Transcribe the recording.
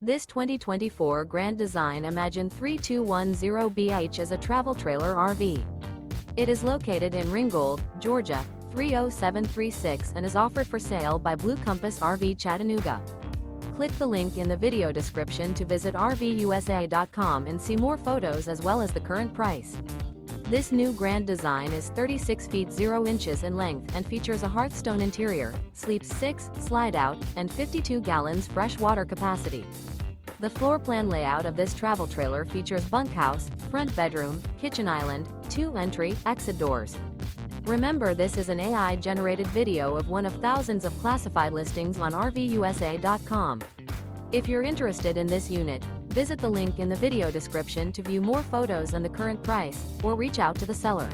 This 2024 Grand Design Imagine 3210BH is a travel trailer RV. It is located in Ringgold, Georgia, 30736 and is offered for sale by Blue Compass RV Chattanooga. Click the link in the video description to visit RVUSA.com and see more photos as well as the current price. This new Grand Design is 36 feet 0 inches in length and features a HEARTHSTONE interior, sleeps 6, slide-out, and 52 gallons fresh water capacity. The floor plan layout of this travel trailer features bunkhouse, front bedroom, kitchen island, 2 entry/exit doors. Remember, this is an AI-generated video of one of thousands of classified listings on RVUSA.com. If you're interested in this unit, visit the link in the video description to view more photos and the current price, or reach out to the seller.